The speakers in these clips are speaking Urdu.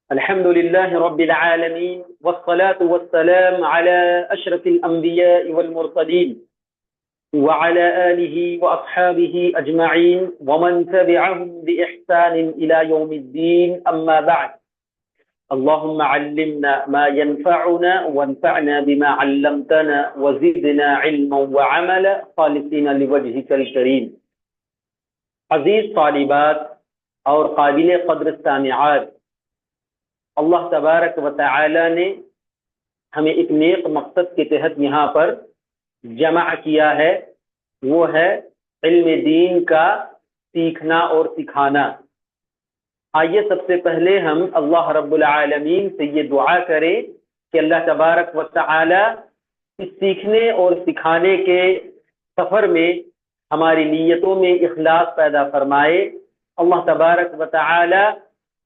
الحمد لله رب العالمين والصلاة والسلام على أشرف الأنبياء والمرسلين وعلى آله وأصحابه أجمعين ومن تبعهم بإحسان إلى يوم الدين أما بعد. اللهم علمنا ما ينفعنا وانفعنا بما علمتنا وزدنا علما وعملا خالصين لوجهك الكريم. عزیز طالبات اور قابل قدر سامعات، اللہ تبارک و تعالی نے ہمیں ایک نیک مقصد کے تحت یہاں پر جمع کیا ہے، وہ ہے علم دین کا سیکھنا اور سکھانا۔ آئیے سب سے پہلے ہم اللہ رب العالمین سے یہ دعا کریں کہ اللہ تبارک و تعالی اس سیکھنے اور سکھانے کے سفر میں ہماری نیتوں میں اخلاص پیدا فرمائے۔ اللہ تبارک و تعالی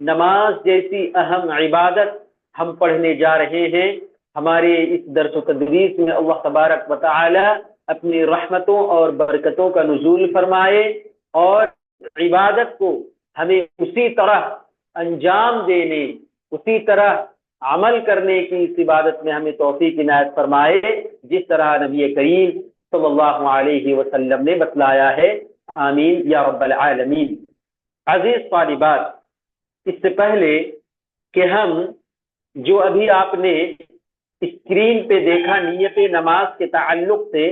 نماز جیسی اہم عبادت ہم پڑھنے جا رہے ہیں، ہمارے اس درس و تدریس میں اللہ تبارک و تعالی اپنی رحمتوں اور برکتوں کا نزول فرمائے، اور عبادت کو ہمیں اسی طرح انجام دینے، اسی طرح عمل کرنے کی اس عبادت میں ہمیں توفیق عنایت فرمائے جس طرح نبی کریم صلی اللہ علیہ وسلم نے بتلایا ہے۔ آمین یا رب العالمین۔ عزیز طالبات، اس سے پہلے کہ ہم جو ابھی آپ نے اسکرین پہ دیکھا نیت نماز کے تعلق سے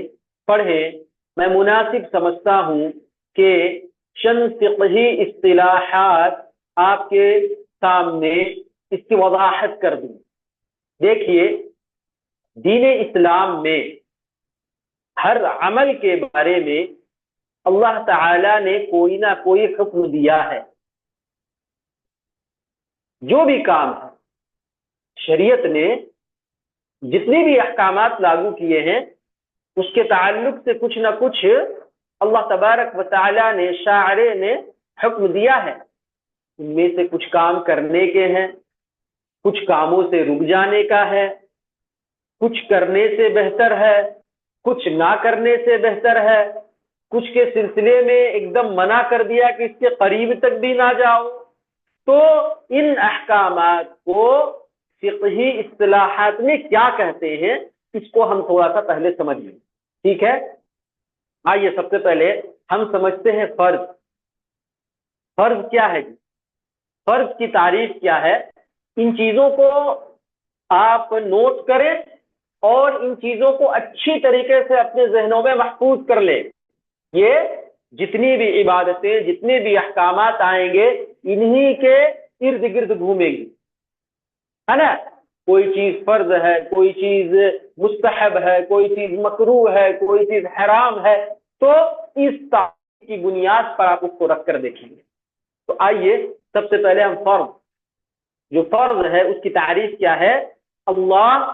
پڑھیں، میں مناسب سمجھتا ہوں کہ چند فقہی اصطلاحات آپ کے سامنے اس کی وضاحت کر دوں۔ دیکھیے، دین اسلام میں ہر عمل کے بارے میں اللہ تعالی نے کوئی نہ کوئی حکم دیا ہے۔ جو بھی کام ہے، شریعت نے جتنے بھی احکامات لاگو کیے ہیں اس کے تعلق سے کچھ نہ کچھ اللہ تبارک و تعالی نے، شارع نے حکم دیا ہے۔ ان میں سے کچھ کام کرنے کے ہیں، کچھ کاموں سے رک جانے کا ہے، کچھ کرنے سے بہتر ہے، کچھ نہ کرنے سے بہتر ہے، کچھ کے سلسلے میں ایک دم منع کر دیا کہ اس کے قریب تک بھی نہ جاؤ۔ تو ان احکامات کو فقہی اصطلاحات میں کیا کہتے ہیں، اس کو ہم تھوڑا سا پہلے سمجھ لیں، ٹھیک ہے؟ آئیے سب سے پہلے ہم سمجھتے ہیں فرض۔ فرض کیا ہے جی؟ فرض کی تعریف کیا ہے؟ ان چیزوں کو آپ نوٹ کریں اور ان چیزوں کو اچھی طریقے سے اپنے ذہنوں میں محفوظ کر لیں۔ یہ جتنی بھی عبادتیں، جتنے بھی احکامات آئیں گے، انہی کے ارد گرد گھومیں گی، ہے نا؟ کوئی چیز فرض ہے، کوئی چیز مستحب ہے، کوئی چیز مکروہ ہے، کوئی چیز حرام ہے، تو اس تعریف کی بنیاد پر آپ اس کو رکھ کر دیکھیں گے۔ تو آئیے سب سے پہلے ہم فرض، جو فرض ہے اس کی تعریف کیا ہے؟ اللہ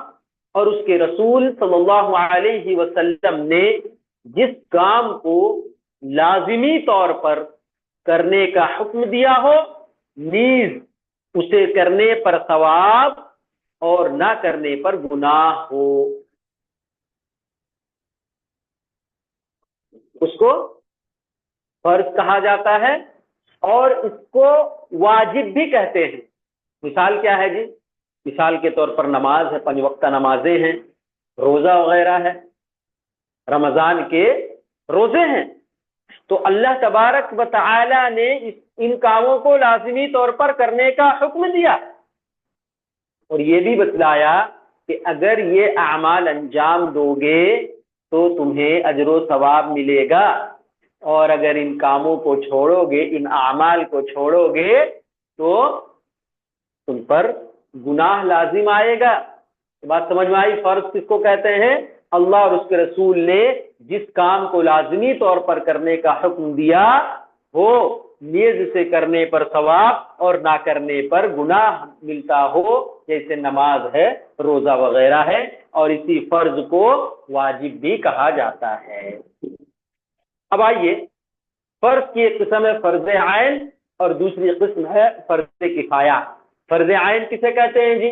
اور اس کے رسول صلی اللہ علیہ وسلم نے جس کام کو لازمی طور پر کرنے کا حکم دیا ہو، نیز اسے کرنے پر ثواب اور نہ کرنے پر گناہ ہو، اس کو فرض کہا جاتا ہے، اور اس کو واجب بھی کہتے ہیں۔ مثال کیا ہے جی؟ مثال کے طور پر نماز ہے، 5 وقتہ نمازیں ہیں، روزہ وغیرہ ہے، رمضان کے روزے ہیں۔ تو اللہ تبارک و تعالی نے ان کاموں کو لازمی طور پر کرنے کا حکم دیا، اور یہ بھی بتلایا کہ اگر یہ اعمال انجام دو گے تو تمہیں اجر و ثواب ملے گا، اور اگر ان کاموں کو چھوڑو گے، ان اعمال کو چھوڑو گے، تو تم پر گناہ لازم آئے گا۔ بات سمجھ میں آئی؟ فرض کس کو کہتے ہیں؟ اللہ اور اس کے رسول نے جس کام کو لازمی طور پر کرنے کا حکم دیا ہو، نیز سے کرنے پر ثواب اور نہ کرنے پر گناہ ملتا ہو، جیسے نماز ہے، روزہ وغیرہ ہے، اور اسی فرض کو واجب بھی کہا جاتا ہے۔ اب آئیے، فرض کی ایک قسم ہے فرض عین اور دوسری قسم ہے فرض کفایہ۔ فرض عین کسے کہتے ہیں جی؟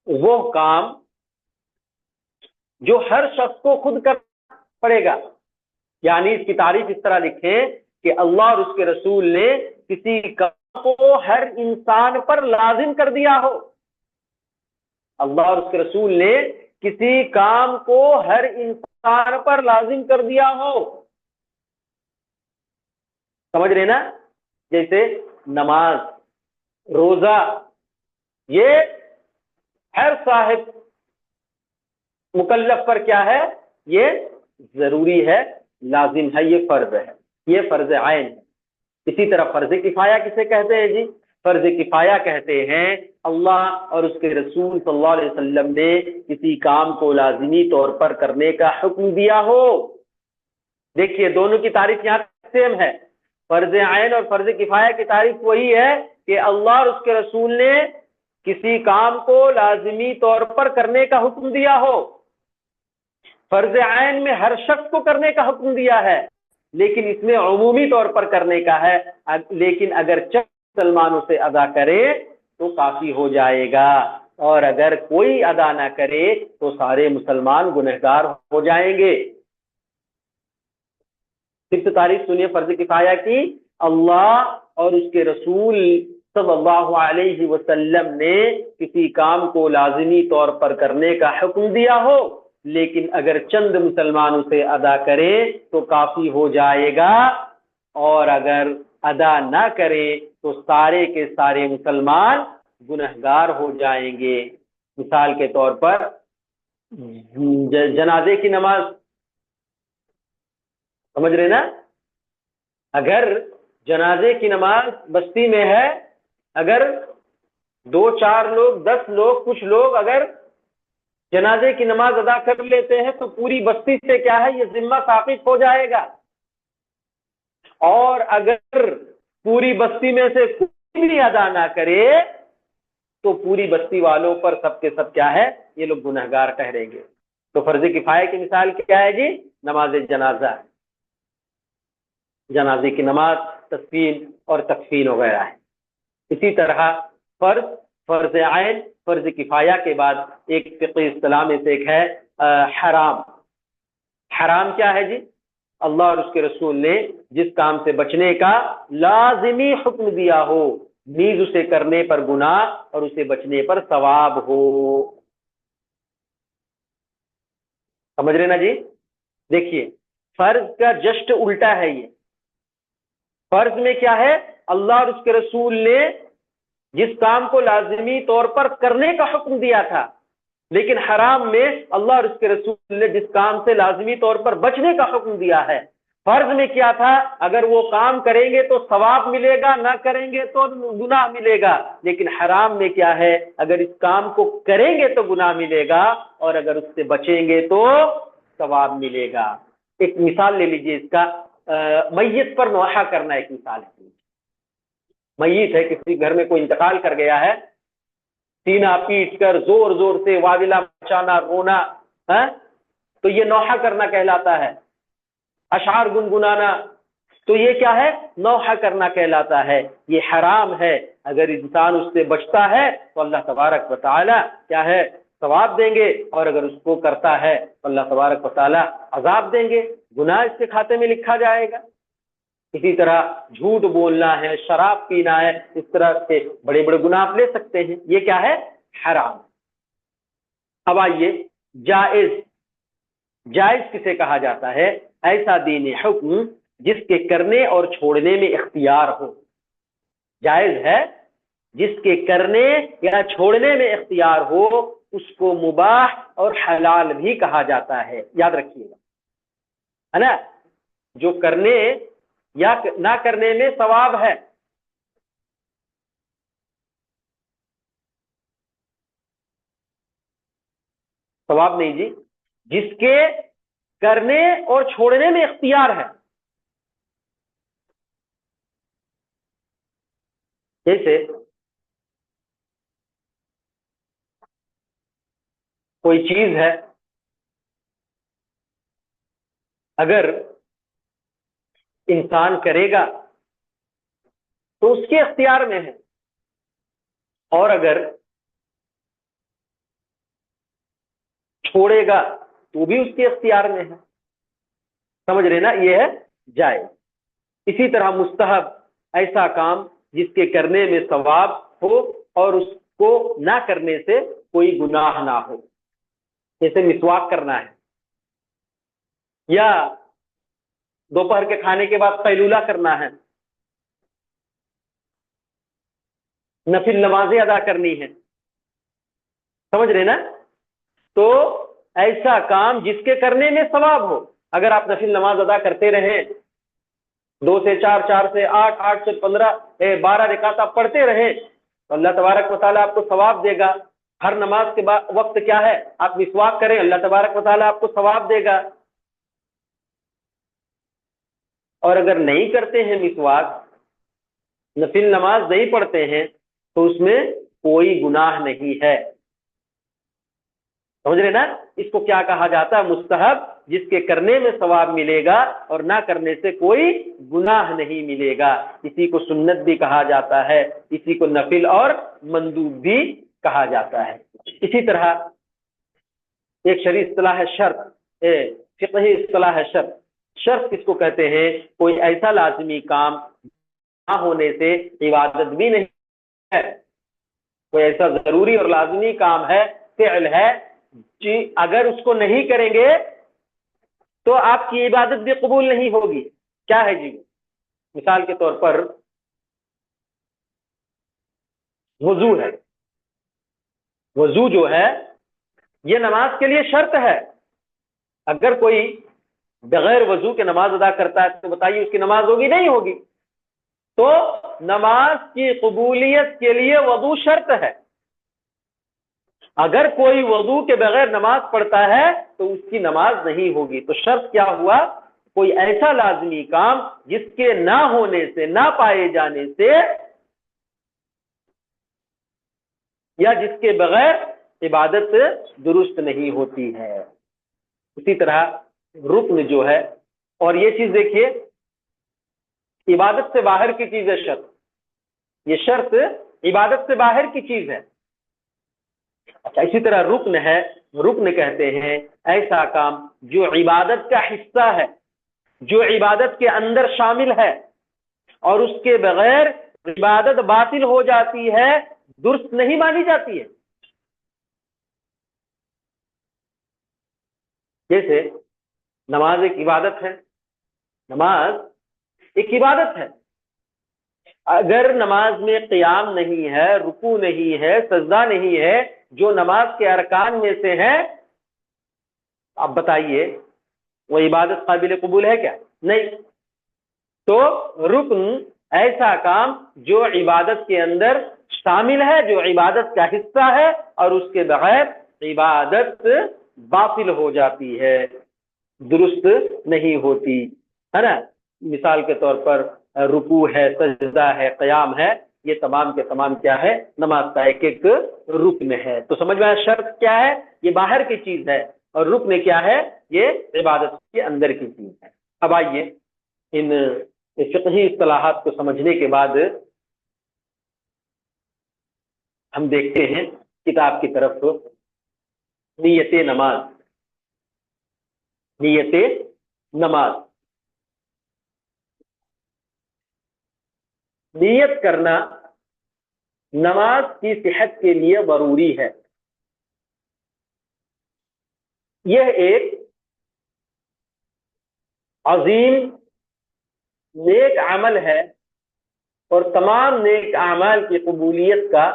وہ کام جو ہر شخص کو خود کرنا پڑے گا، یعنی اس کی تعریف اس طرح لکھیں کہ اللہ اور اس کے رسول نے کسی کا کو ہر انسان پر لازم کر دیا ہو. اللہ اور اس کے رسول نے کسی کام کو ہر انسان پر لازم کر دیا ہو. سمجھ رہے نا؟ جیسے نماز، روزہ، یہ ہر صاحب مکلف پر کیا ہے؟ یہ ضروری ہے، لازم ہے، یہ فرض ہے، یہ فرض عین ہے. اسی طرح فرض کفایہ کسے کہتے ہیں جی؟ فرض کفایہ کہتے ہیں اللہ اور اس کے رسول صلی اللہ علیہ وسلم نے کسی کام کو لازمی طور پر کرنے کا حکم دیا ہو. دیکھیے دونوں کی تعریف یہاں سیم ہے. فرض عین اور فرض کفایہ کی تعریف وہی ہے کہ اللہ اور اس کے رسول نے کسی کام کو لازمی طور پر کرنے کا حکم دیا ہو. فرض عین میں ہر شخص کو کرنے کا حکم دیا ہے، لیکن اس میں عمومی طور پر کرنے کا ہے. لیکن اگر چند مسلمانوں سے ادا کرے تو کافی ہو جائے گا، اور اگر کوئی ادا نہ کرے تو سارے مسلمان گنہگار ہو جائیں گے. صرف تعریف سنیے فرض کفایہ کی. اللہ اور اس کے رسول صلی اللہ علیہ وسلم نے کسی کام کو لازمی طور پر کرنے کا حکم دیا ہو، لیکن اگر چند مسلمانوں سے ادا کرے تو کافی ہو جائے گا، اور اگر ادا نہ کرے تو سارے کے سارے مسلمان گنہگار ہو جائیں گے. مثال کے طور پر جنازے کی نماز، سمجھ رہے نا؟ اگر جنازے کی نماز بستی میں ہے، اگر 2-4 لوگ، 10 لوگ، کچھ لوگ اگر جنازے کی نماز ادا کر لیتے ہیں تو پوری بستی سے کیا ہے؟ یہ ذمہ ثابت ہو جائے گا. اور اگر پوری بستی میں سے کوئی بھی ادا نہ کرے تو پوری بستی والوں پر سب کے سب کیا ہے؟ یہ لوگ گنہگار ٹھہریں گے. تو فرض کفایہ کی مثال کیا ہے جی؟ نماز جنازہ، جنازے کی نماز، تسکین اور تکفین وغیرہ ہے. اسی طرح فرض عین، فرض کفایہ کے بعد ایک فقہ اصطلاح میں سے ایک ہے حرام. حرام کیا ہے جی؟ اللہ اور اس کے رسول نے جس کام سے بچنے کا لازمی حکم دیا ہو، نیز اسے کرنے پر گناہ اور اسے بچنے پر ثواب ہو. سمجھ رہے نا جی؟ دیکھیے فرض کا جسٹ الٹا ہے. یہ فرض میں کیا ہے؟ اللہ اور اس کے رسول نے جس کام کو لازمی طور پر کرنے کا حکم دیا تھا، لیکن حرام میں اللہ اور اس کے رسول نے جس کام سے لازمی طور پر بچنے کا حکم دیا ہے. فرض میں کیا تھا؟ اگر وہ کام کریں گے تو ثواب ملے گا، نہ کریں گے تو گناہ ملے گا. لیکن حرام میں کیا ہے؟ اگر اس کام کو کریں گے تو گناہ ملے گا، اور اگر اس سے بچیں گے تو ثواب ملے گا. ایک مثال لے لیجئے اس کا، میت پر نوحہ کرنا ایک مثال ہے. میت ہے، کسی گھر میں کوئی انتقال کر گیا ہے، سینہ پیٹ کر زور زور سے واویلا مچانا، رونا، تو یہ نوحہ کرنا کہلاتا ہے. اشعار گنگنانا، تو یہ کیا ہے؟ نوحہ کرنا کہلاتا ہے. یہ حرام ہے. اگر انسان اس سے بچتا ہے تو اللہ تبارک و تعالی کیا ہے؟ ثواب دیں گے، اور اگر اس کو کرتا ہے تو اللہ تبارک و تعالی عذاب دیں گے، گناہ اس کے کھاتے میں لکھا جائے گا. اسی طرح جھوٹ بولنا ہے، شراب پینا ہے، اس طرح کے بڑے بڑے گناہ آپ لے سکتے ہیں. یہ کیا ہے؟ حرام. اب آئیے جائز. جائز کسے کہا جاتا ہے؟ ایسا دین حکم جس کے کرنے اور چھوڑنے میں اختیار ہو. جائز ہے جس کے کرنے یا چھوڑنے میں اختیار ہو، اس کو مباح اور حلال بھی کہا جاتا ہے. یاد رکھیے گا، ہے نا؟ جو کرنے یا نہ کرنے میں ثواب ہے. ثواب نہیں جی، جس کے کرنے اور چھوڑنے میں اختیار ہے. جیسے کوئی چیز ہے، اگر انسان کرے گا تو اس کے اختیار میں ہے، اور اگر چھوڑے گا تو بھی اس کے اختیار میں ہے. سمجھ رہے نا؟ یہ ہے جائز. اسی طرح مستحب، ایسا کام جس کے کرنے میں ثواب ہو اور اس کو نہ کرنے سے کوئی گناہ نہ ہو. جیسے مسواک کرنا ہے یا دوپہر کے کھانے کے بعد قیلولہ کرنا ہے، نفل نمازیں ادا کرنی ہے، سمجھ رہے نا؟ تو ایسا کام جس کے کرنے میں ثواب ہو. اگر آپ نفل نماز ادا کرتے رہیں 2 سے 4، 4 سے 8، 8 سے 15، 12 رکعت آپ پڑھتے رہیں تو اللہ تبارک و تعالیٰ آپ کو ثواب دے گا. ہر نماز کے وقت کیا ہے، آپ مسواک کریں، اللہ تبارک و تعالیٰ آپ کو ثواب دے گا. اور اگر نہیں کرتے ہیں مسواک، نفل نماز نہیں پڑھتے ہیں، تو اس میں کوئی گناہ نہیں ہے. سمجھ رہے نا؟ اس کو کیا کہا جاتا ہے؟ مستحب، جس کے کرنے میں ثواب ملے گا اور نہ کرنے سے کوئی گناہ نہیں ملے گا. اسی کو سنت بھی کہا جاتا ہے، اسی کو نفل اور مندوب بھی کہا جاتا ہے. اسی طرح ایک شرعی اصطلاح ہے شرط، فقہی اصطلاح ہے شرط. شرط کس کو کہتے ہیں؟ کوئی ایسا لازمی کام نہ ہونے سے عبادت بھی نہیں ہے، کوئی ایسا ضروری اور لازمی کام ہے، فعل ہے، کہ اگر اس کو نہیں کریں گے تو آپ کی عبادت بھی قبول نہیں ہوگی. کیا ہے جی؟ مثال کے طور پر وضو ہے. وضو جو ہے یہ نماز کے لیے شرط ہے. اگر کوئی بغیر وضو کے نماز ادا کرتا ہے تو بتائیے اس کی نماز ہوگی؟ نہیں ہوگی. تو نماز کی قبولیت کے لیے وضو شرط ہے. اگر کوئی وضو کے بغیر نماز پڑھتا ہے تو اس کی نماز نہیں ہوگی. تو شرط کیا ہوا؟ کوئی ایسا لازمی کام جس کے نہ ہونے سے، نہ پائے جانے سے، یا جس کے بغیر عبادت درست نہیں ہوتی ہے. اسی طرح رکن جو ہے، اور یہ چیز دیکھیے عبادت سے باہر کی چیز ہے شرط. یہ شرط عبادت سے باہر کی چیز ہے. اچھا، اسی طرح رکن ہے. رکن کہتے ہیں ایسا کام جو عبادت کا حصہ ہے، جو عبادت کے اندر شامل ہے اور اس کے بغیر عبادت باطل ہو جاتی ہے، درست نہیں مانی جاتی ہے. جیسے نماز ایک عبادت ہے. نماز ایک عبادت ہے. اگر نماز میں قیام نہیں ہے، رکوع نہیں ہے، سجدہ نہیں ہے، جو نماز کے ارکان میں سے ہیں، آپ بتائیے وہ عبادت قابل قبول ہے کیا؟ نہیں. تو رکن ایسا کام جو عبادت کے اندر شامل ہے، جو عبادت کا حصہ ہے اور اس کے بغیر عبادت باطل ہو جاتی ہے، درست نہیں ہوتی ہے نا. مثال کے طور پر رکوع ہے، سجدہ ہے، قیام ہے، یہ تمام کے تمام کیا ہے؟ نماز کا ایک ایک رکن ہے. تو سمجھ میں آیا شرط کیا ہے؟ یہ باہر کی چیز ہے، اور رکن کیا ہے؟ یہ عبادت کے اندر کی چیز ہے. اب آئیے ان فقہی اصطلاحات کو سمجھنے کے بعد ہم دیکھتے ہیں کتاب کی طرف. نیت نماز. نیت نماز، نیت کرنا نماز کی صحت کے لیے ضروری ہے. یہ ایک عظیم نیک عمل ہے اور تمام نیک اعمال کی قبولیت کا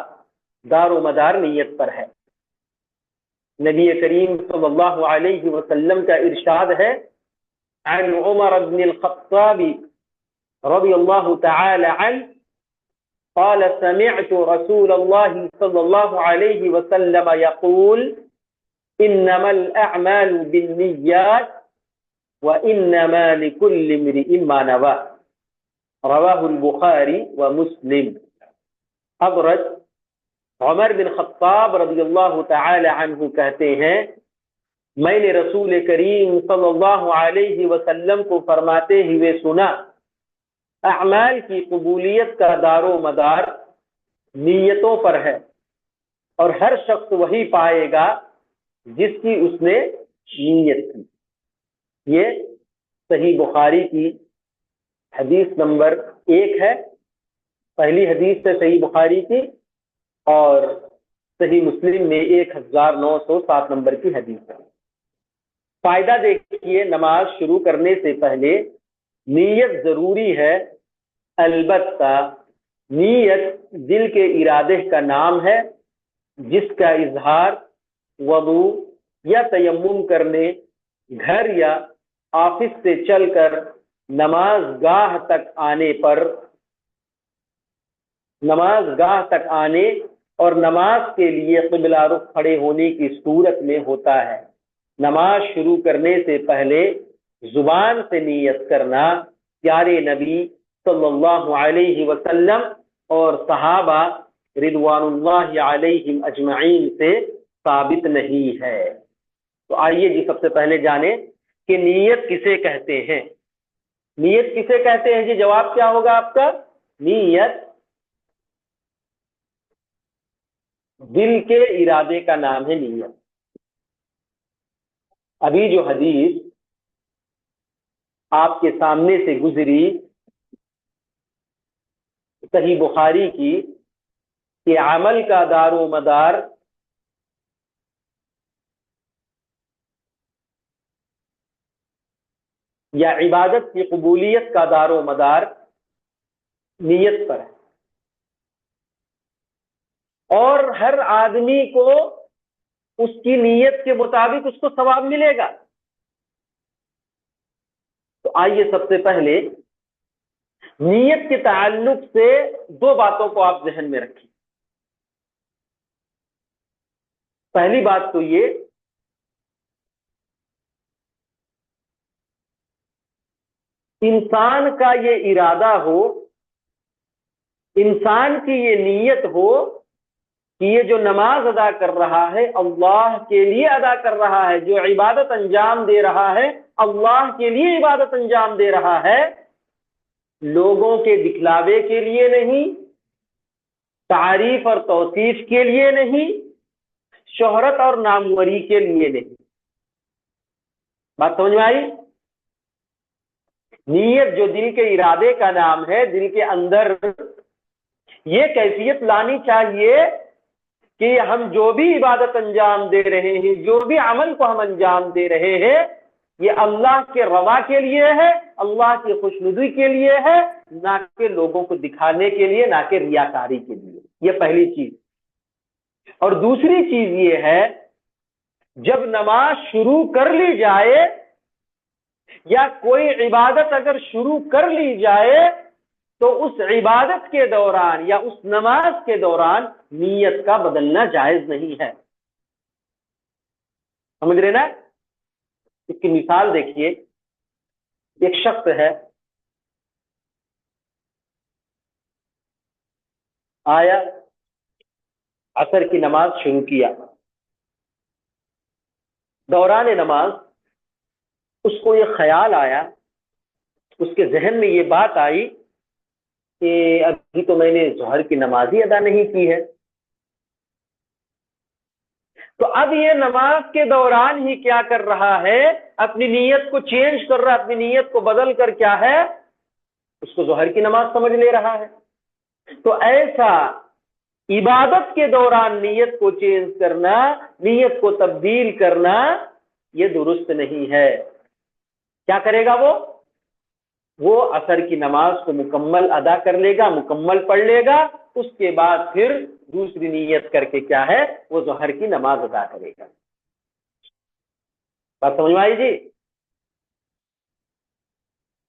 دار و مدار نیت پر ہے. نبی کریم صلی اللہ علیہ وسلم کا ارشاد ہے، عن عمر بن الخطاب رضی اللہ تعالی عنہ قال سمعت رسول الله صلى الله عليه وسلم يقول انما الاعمال بالنيات وانما لكل امرئ ما نوى رواه البخاری ومسلم. حضرت عمر بن خطاب رضی اللہ تعالی عنہ کہتے ہیں، میں نے رسول کریم صلی اللہ علیہ وسلم کو فرماتے ہوئے سنا، اعمال کی قبولیت کا دار و مدار نیتوں پر ہے، اور ہر شخص وہی پائے گا جس کی اس نے نیت کی. یہ صحیح بخاری کی حدیث نمبر 1 ہے پہلی حدیث ہے صحیح بخاری کی، اور صحیح مسلم میں 1907 نمبر کی حدیث ہے۔ فائدہ دیکھیے، نماز شروع کرنے سے پہلے نیت ضروری ہے، البتہ نیت دل کے ارادے کا نام ہے جس کا اظہار وضو یا تیمم کرنے، گھر یا آفس سے چل کر نماز گاہ تک آنے اور نماز کے لیے قبلہ رخ کھڑے ہونے کی صورت میں ہوتا ہے۔ نماز شروع کرنے سے پہلے زبان سے نیت کرنا پیارے نبی صلی اللہ علیہ وسلم اور صحابہ رضوان اللہ علیہم اجمعین سے ثابت نہیں ہے۔ تو آئیے جی سب سے پہلے جانیں کہ نیت کسے کہتے ہیں۔ نیت کسے کہتے ہیں جی؟ جواب کیا ہوگا آپ کا؟ نیت دل کے ارادے کا نام ہے نیت۔ ابھی جو حدیث آپ کے سامنے سے گزری صحیح بخاری کی کہ عمل کا دار و مدار یا عبادت کی قبولیت کا دار و مدار نیت پر ہے، اور ہر آدمی کو اس کی نیت کے مطابق اس کو ثواب ملے گا۔ تو آئیے سب سے پہلے نیت کے تعلق سے دو باتوں کو آپ ذہن میں رکھیں۔ پہلی بات تو یہ انسان کا یہ ارادہ ہو، انسان کی یہ نیت ہو کہ یہ جو نماز ادا کر رہا ہے اللہ کے لیے ادا کر رہا ہے، جو عبادت انجام دے رہا ہے اللہ کے لیے عبادت انجام دے رہا ہے، لوگوں کے دکھلاوے کے لیے نہیں، تعریف اور توصیف کے لیے نہیں، شہرت اور ناموری کے لیے نہیں۔ بات سمجھ میں آئی؟ نیت جو دل کے ارادے کا نام ہے، دل کے اندر یہ کیفیت لانی چاہیے کہ ہم جو بھی عبادت انجام دے رہے ہیں، جو بھی عمل کو ہم انجام دے رہے ہیں، یہ اللہ کے رضا کے لیے ہے، اللہ کی خوشنودی کے لیے ہے، نہ کہ لوگوں کو دکھانے کے لیے، نہ کہ ریاکاری کے لیے۔ یہ پہلی چیز۔ اور دوسری چیز یہ ہے، جب نماز شروع کر لی جائے یا کوئی عبادت اگر شروع کر لی جائے تو اس عبادت کے دوران یا اس نماز کے دوران نیت کا بدلنا جائز نہیں ہے۔ سمجھ رہے نا؟ اس کی مثال دیکھیے، ایک شخص ہے، آیا عصر کی نماز شروع کیا، دوران نماز اس کو یہ خیال آیا، اس کے ذہن میں یہ بات آئی کہ ابھی تو میں نے ظہر کی نماز ہی ادا نہیں کی ہے، تو اب یہ نماز کے دوران ہی کیا کر رہا ہے؟ اپنی نیت کو چینج کر رہا ہے، اپنی نیت کو بدل کر کیا ہے؟ اس کو ظہر کی نماز سمجھ لے رہا ہے۔ تو ایسا عبادت کے دوران نیت کو چینج کرنا، نیت کو تبدیل کرنا، یہ درست نہیں ہے۔ کیا کرے گا وہ عصر کی نماز کو مکمل ادا کر لے گا، مکمل پڑھ لے گا، اس کے بعد پھر دوسری نیت کر کے کیا ہے؟ وہ ظہر کی نماز ادا کرے گا۔ بات سمجھ میں آئی جی؟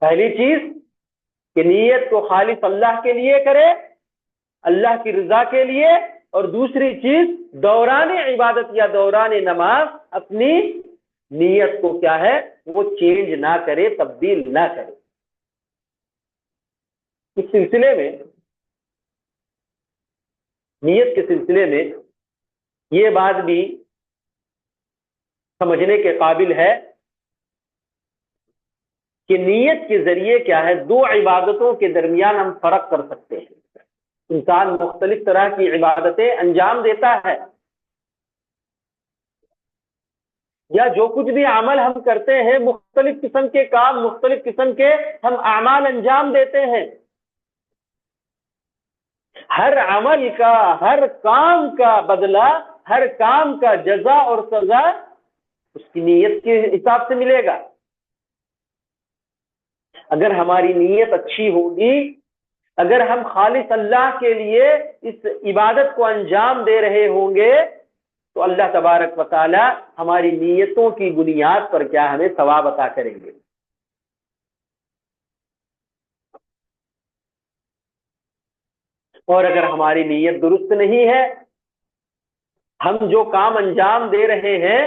پہلی چیز کہ نیت کو خالص اللہ کے لیے کرے، اللہ کی رضا کے لیے، اور دوسری چیز دوران عبادت یا دوران نماز اپنی نیت کو کیا ہے؟ وہ چینج نہ کرے، تبدیل نہ کرے۔ اس سلسلے میں، نیت کے سلسلے میں یہ بات بھی سمجھنے کے قابل ہے کہ نیت کے ذریعے کیا ہے؟ دو عبادتوں کے درمیان ہم فرق کر سکتے ہیں۔ انسان مختلف طرح کی عبادتیں انجام دیتا ہے، یا جو کچھ بھی عمل ہم کرتے ہیں، مختلف قسم کے کام، مختلف قسم کے ہم اعمال انجام دیتے ہیں۔ ہر عمل کا، ہر کام کا بدلہ، ہر کام کا جزا اور سزا اس کی نیت کے حساب سے ملے گا۔ اگر ہماری نیت اچھی ہوگی، اگر ہم خالص اللہ کے لیے اس عبادت کو انجام دے رہے ہوں گے، تو اللہ تبارک و تعالی ہماری نیتوں کی بنیاد پر کیا ہمیں ثواب عطا کریں گے۔ اور اگر ہماری نیت درست نہیں ہے، ہم جو کام انجام دے رہے ہیں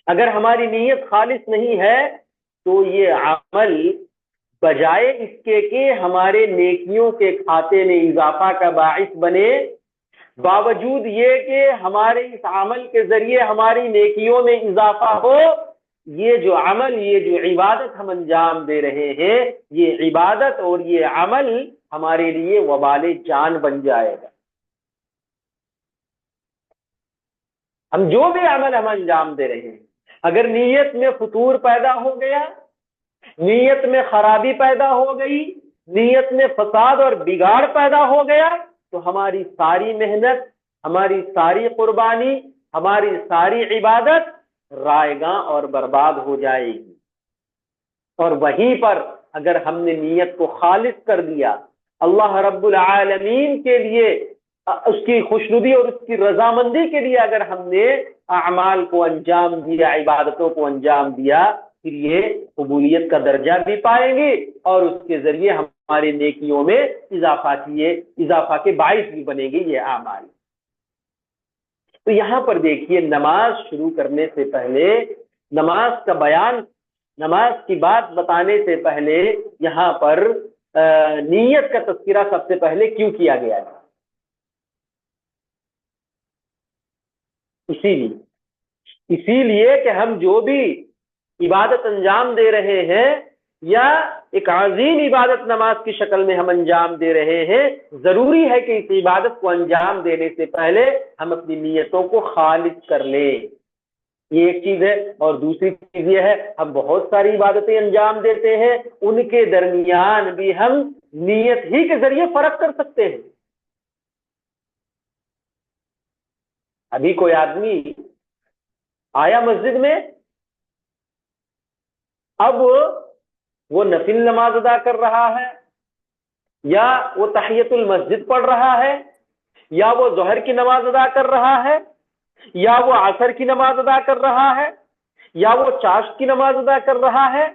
اگر ہماری نیت خالص نہیں ہے، تو یہ عمل بجائے اس کے کہ ہمارے نیکیوں کے کھاتے میں اضافہ کا باعث بنے، باوجود یہ کہ ہمارے اس عمل کے ذریعے ہماری نیکیوں میں اضافہ ہو، یہ جو عمل، یہ جو عبادت ہم انجام دے رہے ہیں، یہ عبادت اور یہ عمل ہمارے لیے وبال جان بن جائے گا۔ ہم جو بھی عمل ہم انجام دے رہے ہیں، اگر نیت میں فطور پیدا ہو گیا، نیت میں خرابی پیدا ہو گئی، نیت میں فساد اور بگاڑ پیدا ہو گیا، تو ہماری ساری محنت، ہماری ساری قربانی، ہماری ساری عبادت رائے گاں اور برباد ہو جائے گی۔ اور وہیں پر اگر ہم نے نیت کو خالص کر دیا، اللہ رب العالمین کے لیے، اس کی خوشنودی اور اس کی رضامندی کے لیے اگر ہم نے اعمال کو انجام دیا، عبادتوں کو انجام دیا، پھر یہ قبولیت کا درجہ بھی پائیں گے اور اس کے ذریعے ہماری نیکیوں میں اضافہ کے باعث بھی بنے گی یہ اعمال۔ تو یہاں پر دیکھیے، نماز شروع کرنے سے پہلے، نماز کا بیان، نماز کی بات بتانے سے پہلے یہاں پر نیت کا تذکرہ سب سے پہلے کیوں کیا گیا ہے؟ اسی لیے کہ ہم جو بھی عبادت انجام دے رہے ہیں یا ایک عظیم عبادت نماز کی شکل میں ہم انجام دے رہے ہیں، ضروری ہے کہ اس عبادت کو انجام دینے سے پہلے ہم اپنی نیتوں کو خالص کر لیں۔ یہ ایک چیز ہے۔ اور دوسری چیز یہ ہے، ہم بہت ساری عبادتیں انجام دیتے ہیں، ان کے درمیان بھی ہم نیت ہی کے ذریعے فرق کر سکتے ہیں۔ ابھی کوئی آدمی آیا مسجد میں، اب وہ نفل نماز ادا کر رہا ہے، یا وہ تحیت المسجد پڑھ رہا ہے، یا وہ ظہر کی نماز ادا کر رہا ہے، یا وہ عصر کی نماز ادا کر رہا ہے، یا وہ چاشت کی نماز ادا کر رہا ہے،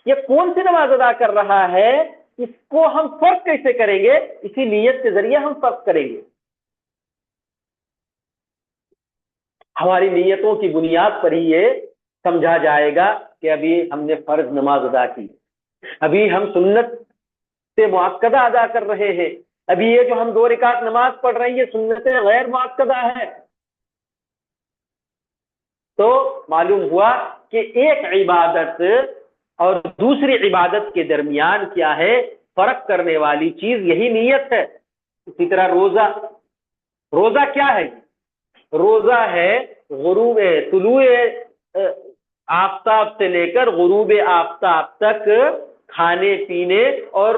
یہ کون سی نماز ادا کر رہا ہے، اس کو ہم فرق کیسے کریں گے؟ اسی نیت کے ذریعے ہم فرق کریں گے۔ ہماری نیتوں کی بنیاد پر ہی یہ سمجھا جائے گا کہ ابھی ہم نے فرض نماز ادا کی، ابھی ہم سنت سے مؤکدہ ادا کر رہے ہیں، ابھی یہ جو ہم 2 رکعت نماز پڑھ رہے ہیں یہ سنتیں غیر مؤکدہ ہے۔ تو معلوم ہوا کہ ایک عبادت اور دوسری عبادت کے درمیان کیا ہے؟ فرق کرنے والی چیز یہی نیت ہے۔ اسی طرح روزہ کیا ہے؟ روزہ ہے غروب طلوع آفتاب سے لے کر غروب آفتاب تک کھانے پینے اور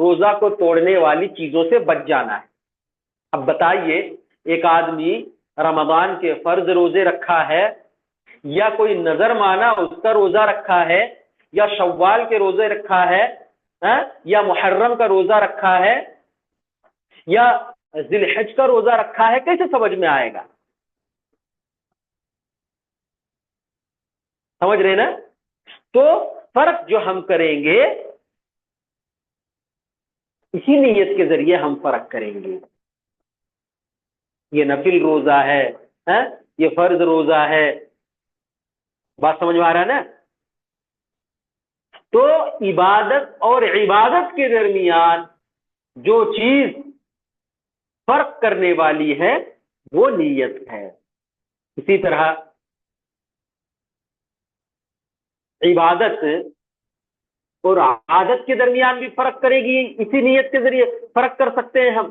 روزہ کو توڑنے والی چیزوں سے بچ جانا ہے۔ اب بتائیے، ایک آدمی رمضان کے فرض روزے رکھا ہے، یا کوئی نظر مانا اس کا روزہ رکھا ہے، یا شوال کے روزے رکھا ہے، یا محرم کا روزہ رکھا ہے، یا ذی الحج کا روزہ رکھا ہے، کیسے سمجھ میں آئے گا؟ سمجھ رہے نا؟ تو فرق جو ہم کریں گے اسی نیت کے ذریعے ہم فرق کریں گے۔ یہ نفل روزہ ہے، یہ فرض روزہ ہے، بات سمجھ میں آ رہا ہے نا؟ تو عبادت اور عبادت کے درمیان جو چیز فرق کرنے والی ہے وہ نیت ہے۔ اسی طرح عبادت اور عادت کے درمیان بھی فرق کرے گی، اسی نیت کے ذریعے فرق کر سکتے ہیں ہم۔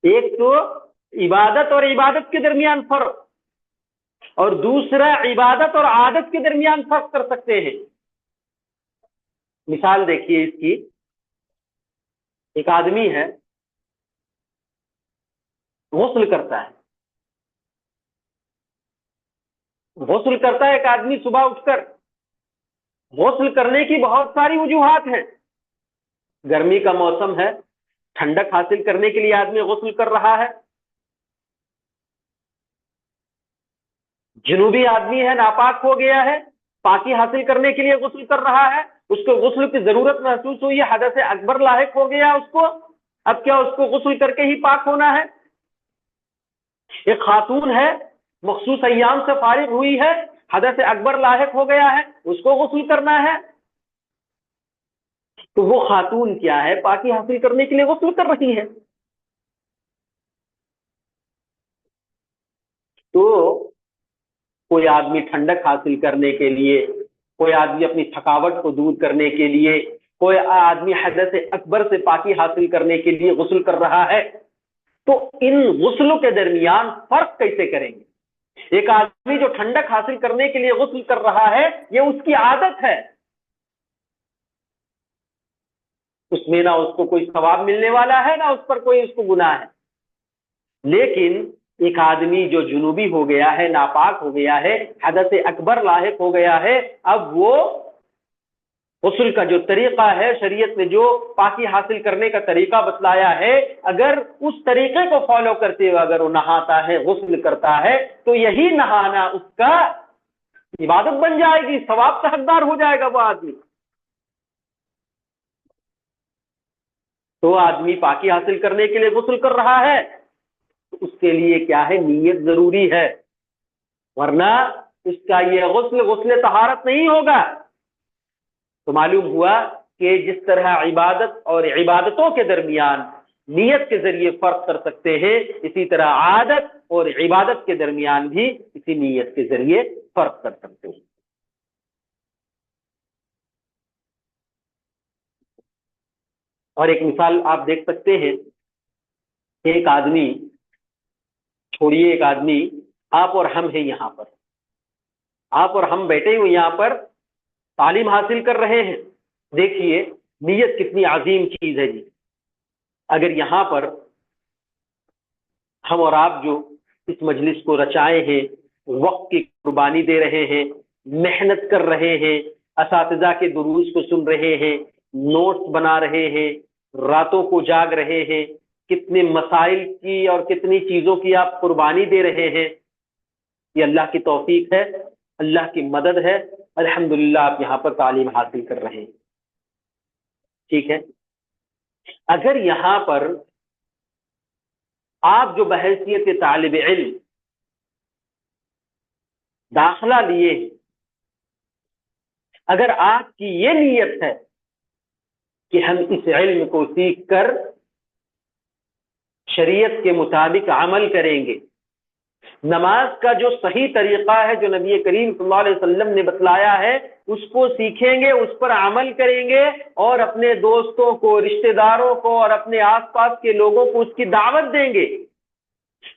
ایک تو عبادت اور عبادت کے درمیان فرق، اور دوسرا عبادت اور عادت کے درمیان فرق کر سکتے ہیں۔ مثال دیکھیے اس کی، ایک آدمی ہے غسل کرتا ہے، غسل کرتا ہے ایک آدمی صبح اٹھ کر، غسل کرنے کی بہت ساری وجوہات ہیں، گرمی کا موسم ہے، ٹھنڈک حاصل کرنے کے لیے آدمی غسل کر رہا ہے، جنوبی آدمی ہے ناپاک ہو گیا ہے، پاکی حاصل کرنے کے لیے غسل کر رہا ہے، اس کو غسل کی ضرورت محسوس ہوئی ہے، حدث اکبر لاحق ہو گیا اس کو، اب کیا اس کو غسل کر کے ہی پاک ہونا ہے؟ ایک خاتون ہے مخصوص ایام سے فارغ ہوئی ہے، حدث اکبر لاحق ہو گیا ہے، اس کو غسل کرنا ہے، تو وہ خاتون کیا ہے؟ پاکی حاصل کرنے کے لیے غسل کر رہی ہے۔ تو کوئی آدمی ٹھنڈک حاصل کرنے کے لیے، کوئی آدمی اپنی تھکاوٹ کو دور کرنے کے لیے، کوئی آدمی حدث اکبر سے پاکی حاصل کرنے کے لیے غسل کر رہا ہے، تو ان غسلوں کے درمیان فرق کیسے کریں گے؟ ایک آدمی جو ٹھنڈک حاصل کرنے کے لیے غسل کر رہا ہے، یہ اس کی عادت ہے، اس میں نہ اس کو کوئی ثواب ملنے والا ہے، نہ اس پر کوئی اس کو گناہ ہے۔ لیکن ایک آدمی جو جنوبی ہو گیا ہے، ناپاک ہو گیا ہے، حدث اکبر لاحق ہو گیا ہے، اب وہ غسل کا جو طریقہ ہے، شریعت نے جو پاکی حاصل کرنے کا طریقہ بتلایا ہے، اگر اس طریقے کو فالو کرتے ہوئے اگر وہ نہاتا ہے، غسل کرتا ہے، تو یہی نہانا اس کا عبادت بن جائے گی، ثواب کا حقدار ہو جائے گا وہ آدمی۔ تو آدمی پاکی حاصل کرنے کے لیے غسل کر رہا ہے، تو اس کے لیے کیا ہے؟ نیت ضروری ہے، ورنہ اس کا یہ غسل طہارت نہیں ہوگا۔ تو معلوم ہوا کہ جس طرح عبادت اور عبادتوں کے درمیان نیت کے ذریعے فرق کر سکتے ہیں، اسی طرح عادت اور عبادت کے درمیان بھی اسی نیت کے ذریعے فرق کر سکتے ہیں۔ اور ایک مثال آپ دیکھ سکتے ہیں، ایک آدمی، چھوڑیے ایک آدمی، آپ اور ہم ہیں یہاں پر، آپ اور ہم بیٹھے ہوئے یہاں پر تعلیم حاصل کر رہے ہیں، دیکھیے نیت کتنی عظیم چیز ہے جی۔ اگر یہاں پر ہم اور آپ جو اس مجلس کو رچائے ہیں، وقت کی قربانی دے رہے ہیں، محنت کر رہے ہیں، اساتذہ کے دروس کو سن رہے ہیں، نوٹس بنا رہے ہیں، راتوں کو جاگ رہے ہیں، کتنے مسائل کی اور کتنی چیزوں کی آپ قربانی دے رہے ہیں، یہ اللہ کی توفیق ہے، اللہ کی مدد ہے، الحمدللہ آپ یہاں پر تعلیم حاصل کر رہے ہیں، ٹھیک ہے۔ اگر یہاں پر آپ جو بحیثیت طالب علم داخلہ لیے ہیں، اگر آپ کی یہ نیت ہے کہ ہم اس علم کو سیکھ کر شریعت کے مطابق عمل کریں گے، نماز کا جو صحیح طریقہ ہے جو نبی کریم صلی اللہ علیہ وسلم نے بتلایا ہے، اس کو سیکھیں گے، اس پر عمل کریں گے، اور اپنے دوستوں کو، رشتہ داروں کو اور اپنے آس پاس کے لوگوں کو اس کی دعوت دیں گے۔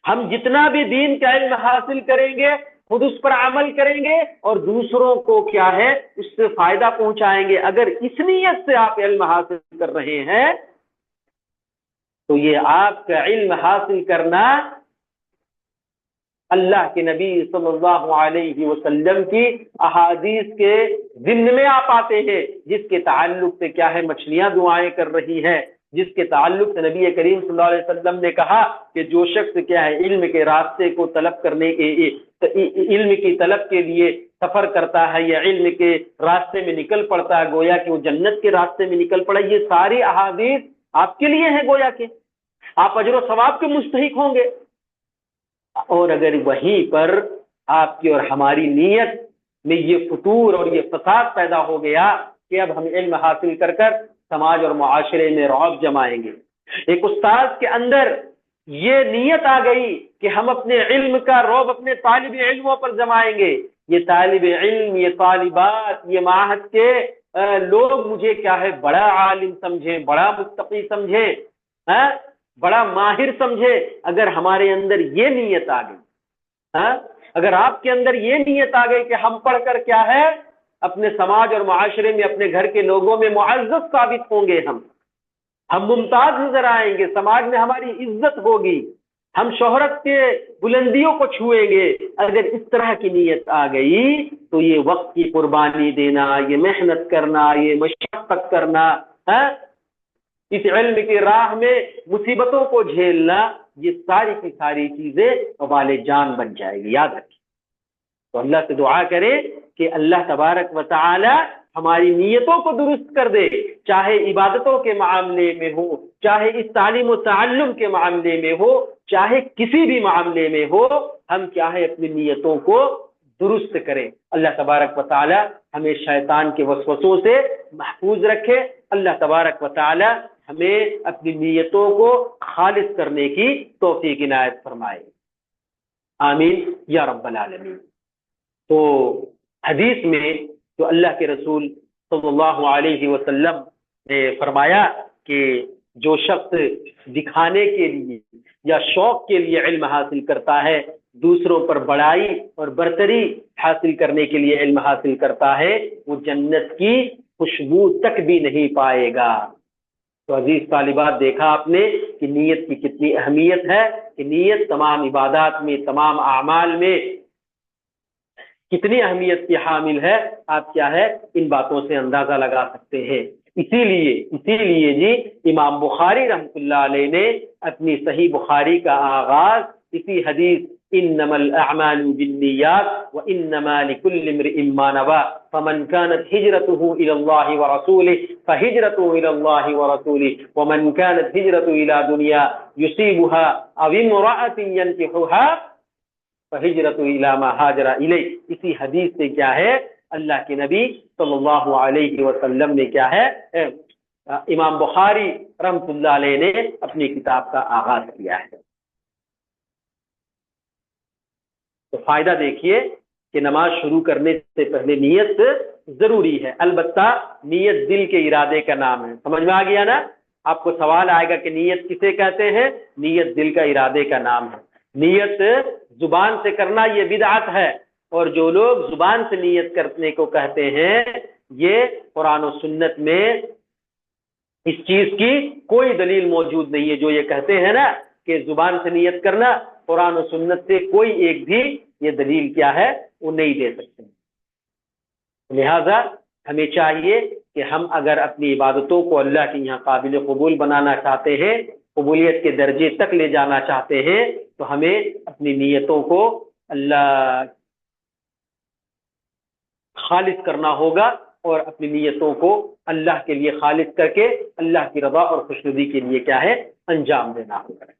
ہم جتنا بھی دین کا علم حاصل کریں گے، خود اس پر عمل کریں گے اور دوسروں کو کیا ہے؟ اس سے فائدہ پہنچائیں گے۔ اگر اس نیت سے آپ علم حاصل کر رہے ہیں تو یہ آپ کا علم حاصل کرنا اللہ کے نبی صلی اللہ علیہ وسلم کی احادیث کے ضمن میں آپ آتے ہیں، جس کے تعلق سے کیا ہے؟ مچھلیاں دعائیں کر رہی ہیں، جس کے تعلق سے نبی کریم صلی اللہ علیہ وسلم نے کہا کہ جو شخص کیا ہے علم کے راستے کو طلب کرنے کے، علم کی طلب کے لیے سفر کرتا ہے یا علم کے راستے میں نکل پڑتا ہے، گویا کہ وہ جنت کے راستے میں نکل پڑا۔ یہ ساری احادیث آپ کے لیے ہیں، گویا کہ آپ اجر و ثواب کے مستحق ہوں گے۔ اور اگر وہیں پر آپ کی اور ہماری نیت میں یہ فتور اور یہ فساد پیدا ہو گیا کہ اب ہم علم حاصل کر کر سماج اور معاشرے میں رعب جمائیں گے، ایک استاذ کے اندر یہ نیت آ گئی کہ ہم اپنے علم کا رعب اپنے طالب علموں پر جمائیں گے، یہ طالب علم، یہ طالبات، یہ معہد کے لوگ مجھے کیا ہے؟ بڑا عالم سمجھیں، بڑا متقی سمجھیں، بڑا ماہر سمجھے۔ اگر ہمارے اندر یہ نیت آ گئی، اگر آپ کے اندر یہ نیت آ گئی کہ ہم پڑھ کر کیا ہے؟ اپنے سماج اور معاشرے میں، اپنے گھر کے لوگوں میں معزز ثابت ہوں گے، ہم ممتاز نظر آئیں گے، سماج میں ہماری عزت ہوگی، ہم شہرت کے بلندیوں کو چھوئیں گے۔ اگر اس طرح کی نیت آ گئی تو یہ وقت کی قربانی دینا، یہ محنت کرنا، یہ مشقت کرنا، اس علم کی راہ میں مصیبتوں کو جھیلنا، یہ ساری کی ساری چیزیں وبال جان بن جائے گی، یاد رکھیں۔ تو اللہ سے دعا کریں کہ اللہ تبارک و تعالی ہماری نیتوں کو درست کر دے، چاہے عبادتوں کے معاملے میں ہو، چاہے اس تعلیم و تعلم کے معاملے میں ہو، چاہے کسی بھی معاملے میں ہو، ہم چاہے اپنی نیتوں کو درست کریں۔ اللہ تبارک و تعالی ہمیں شیطان کے وسوسوں سے محفوظ رکھے۔ اللہ تبارک و تعالی ہمیں اپنی نیتوں کو خالص کرنے کی توفیق عنایت فرمائے، آمین یا رب العالمین۔ تو حدیث میں جو اللہ کے رسول صلی اللہ علیہ وسلم نے فرمایا کہ جو شخص دکھانے کے لیے یا شوق کے لیے علم حاصل کرتا ہے، دوسروں پر بڑائی اور برتری حاصل کرنے کے لیے علم حاصل کرتا ہے، وہ جنت کی خوشبو تک بھی نہیں پائے گا۔ تو عزیز طالبات، دیکھا آپ نے کہ نیت کی کتنی اہمیت ہے، کہ نیت تمام عبادات میں، تمام اعمال میں کتنی اہمیت کی حامل ہے، آپ کیا ہے ان باتوں سے اندازہ لگا سکتے ہیں۔ اسی لیے جی امام بخاری رحمۃ اللہ علیہ نے اپنی صحیح بخاری کا آغاز اسی حدیث انما الاعمال بالنیات وانما لكل امرئ ما نوى فمن كانت هجرته الى الله ورسوله فهجرته الى الله ورسوله ومن كانت هجرته الى دنيا يصيبها او امرأة ينكحها فہجرت الی ما ہاجر الیہ۔ اسی حدیث سے کیا ہے اللہ کے نبی صلی اللہ علیہ وسلم نے کیا ہے امام بخاری رحمۃ اللہ علیہ نے اپنی کتاب کا آغاز کیا ہے۔ تو فائدہ دیکھیے کہ نماز شروع کرنے سے پہلے نیت ضروری ہے، البتہ نیت دل کے ارادے کا نام ہے۔ سمجھ میں آ گیا نا؟ آپ کو سوال آئے گا کہ نیت کسے کہتے ہیں؟ نیت دل کا ارادے کا نام ہے۔ نیت زبان سے کرنا یہ بدعت ہے، اور جو لوگ زبان سے نیت کرنے کو کہتے ہیں، یہ قرآن و سنت میں اس چیز کی کوئی دلیل موجود نہیں ہے۔ جو یہ کہتے ہیں نا کہ زبان سے نیت کرنا، قرآن و سنت سے کوئی ایک بھی یہ دلیل کیا ہے وہ نہیں دے سکتے۔ لہذا ہمیں چاہیے کہ ہم اگر اپنی عبادتوں کو اللہ کے یہاں قابل قبول بنانا چاہتے ہیں، قبولیت کے درجے تک لے جانا چاہتے ہیں، تو ہمیں اپنی نیتوں کو اللہ خالص کرنا ہوگا، اور اپنی نیتوں کو اللہ کے لیے خالص کر کے اللہ کی رضا اور خوشنودی کے لیے کیا ہے انجام دینا ہوگا۔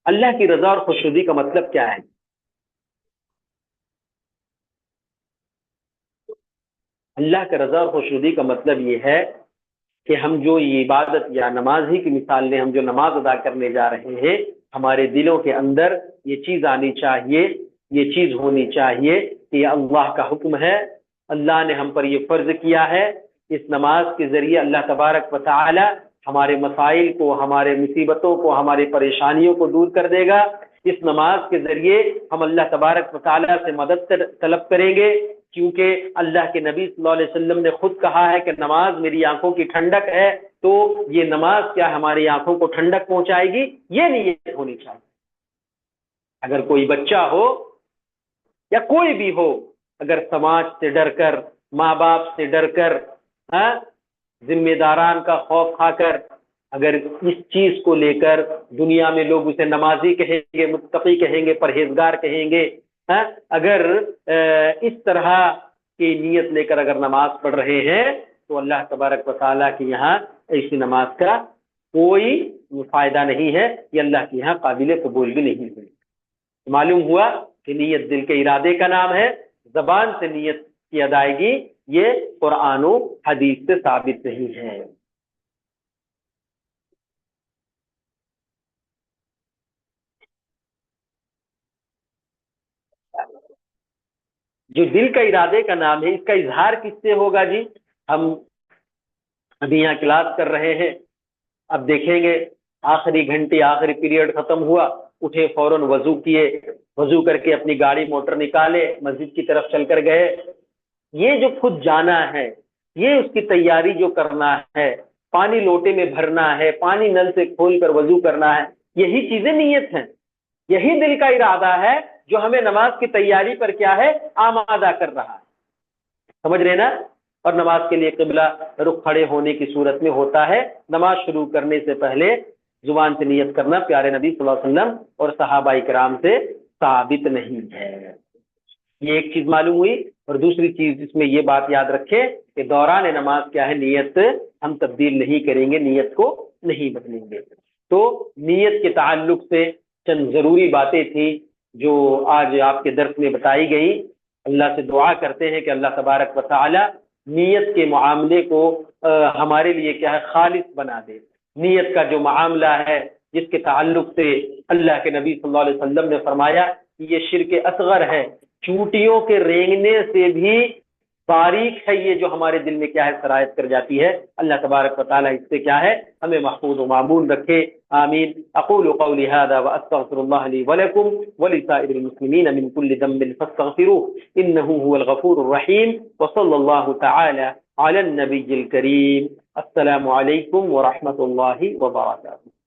اللہ کی رضا اور خوشنودی کا مطلب کیا ہے؟ اللہ کا رضا اور خوشنودی کا مطلب یہ ہے کہ ہم جو یہ عبادت یا نماز ہی کی مثال لیں، ہم جو نماز ادا کرنے جا رہے ہیں، ہمارے دلوں کے اندر یہ چیز آنی چاہیے، یہ چیز ہونی چاہیے کہ یہ اللہ کا حکم ہے، اللہ نے ہم پر یہ فرض کیا ہے۔ اس نماز کے ذریعے اللہ تبارک و تعالی ہمارے مسائل کو، ہمارے مصیبتوں کو، ہمارے پریشانیوں کو دور کر دے گا۔ اس نماز کے ذریعے ہم اللہ تبارک و تعالی سے مدد طلب کریں گے، کیونکہ اللہ کے نبی صلی اللہ علیہ وسلم نے خود کہا ہے کہ نماز میری آنکھوں کی ٹھنڈک ہے۔ تو یہ نماز کیا ہماری آنکھوں کو ٹھنڈک پہنچائے گی؟ یہ نیت ہونی چاہیے۔ اگر کوئی بچہ ہو یا کوئی بھی ہو، اگر سماج سے ڈر کر، ماں باپ سے ڈر کر، ذمہ داران کا خوف کھا کر، اگر اس چیز کو لے کر دنیا میں لوگ اسے نمازی کہیں گے، متقی کہیں گے، پرہیزگار کہیں گے، اگر اس طرح کی نیت لے کر اگر نماز پڑھ رہے ہیں، تو اللہ تبارک و تعالیٰ کے یہاں ایسی نماز کا کوئی فائدہ نہیں ہے، یہ اللہ کے یہاں قابل قبول بھی نہیں ہے۔ معلوم ہوا کہ نیت دل کے ارادے کا نام ہے، زبان سے نیت کی ادائیگی یہ قرآن و حدیث سے ثابت نہیں ہے۔ جو دل کا ارادے کا نام ہے، اس کا اظہار کس سے ہوگا جی؟ ہم ابھی یہاں کلاس کر رہے ہیں، اب دیکھیں گے آخری گھنٹی، آخری پیریڈ ختم ہوا، اٹھے فوراً وضو کیے، وضو کر کے اپنی گاڑی موٹر نکالے، مسجد کی طرف چل کر گئے. یہ جو خود جانا ہے، یہ اس کی تیاری جو کرنا ہے، پانی لوٹے میں بھرنا ہے، پانی نل سے کھول کر وضو کرنا ہے، یہی چیزیں نیت ہیں، یہی دل کا ارادہ ہے جو ہمیں نماز کی تیاری پر کیا ہے آمادہ کر رہا ہے. سمجھ رہے نا؟ اور نماز کے لیے قبلہ رخ کھڑے ہونے کی صورت میں ہوتا ہے. نماز شروع کرنے سے پہلے زبان سے نیت کرنا پیارے نبی صلی اللہ علیہ وسلم اور صحابہ کرام سے ثابت نہیں ہے. یہ ایک چیز معلوم ہوئی. اور دوسری چیز اس میں یہ بات یاد رکھیں کہ دوران نماز کیا ہے، نیت ہم تبدیل نہیں کریں گے، نیت کو نہیں بدلیں گے. تو نیت کے تعلق سے چند ضروری باتیں تھیں جو آج آپ کے درس میں بتائی گئی. اللہ سے دعا کرتے ہیں کہ اللہ تبارک و تعالی نیت کے معاملے کو ہمارے لیے کیا ہے خالص بنا دے. نیت کا جو معاملہ ہے جس کے تعلق سے اللہ کے نبی صلی اللہ علیہ وسلم نے فرمایا کہ یہ شرک اصغر ہے، چوٹیوں کے رینگنے سے بھی باریک ہے یہ جو ہمارے دل میں کیا ہے سرایت کر جاتی ہے. اللہ تبارک و تعالیٰ اس سے کیا ہے ہمیں محفوظ و معمون رکھے. آمین. اقول قولی هذا واستغفر الله لي ولكم ولسائر المسلمين من كل ذنب فاستغفروه انه هو الغفور الرحيم. وصلى الله تعالى على النبي الكريم. السلام عليكم ورحمة الله وبركاته.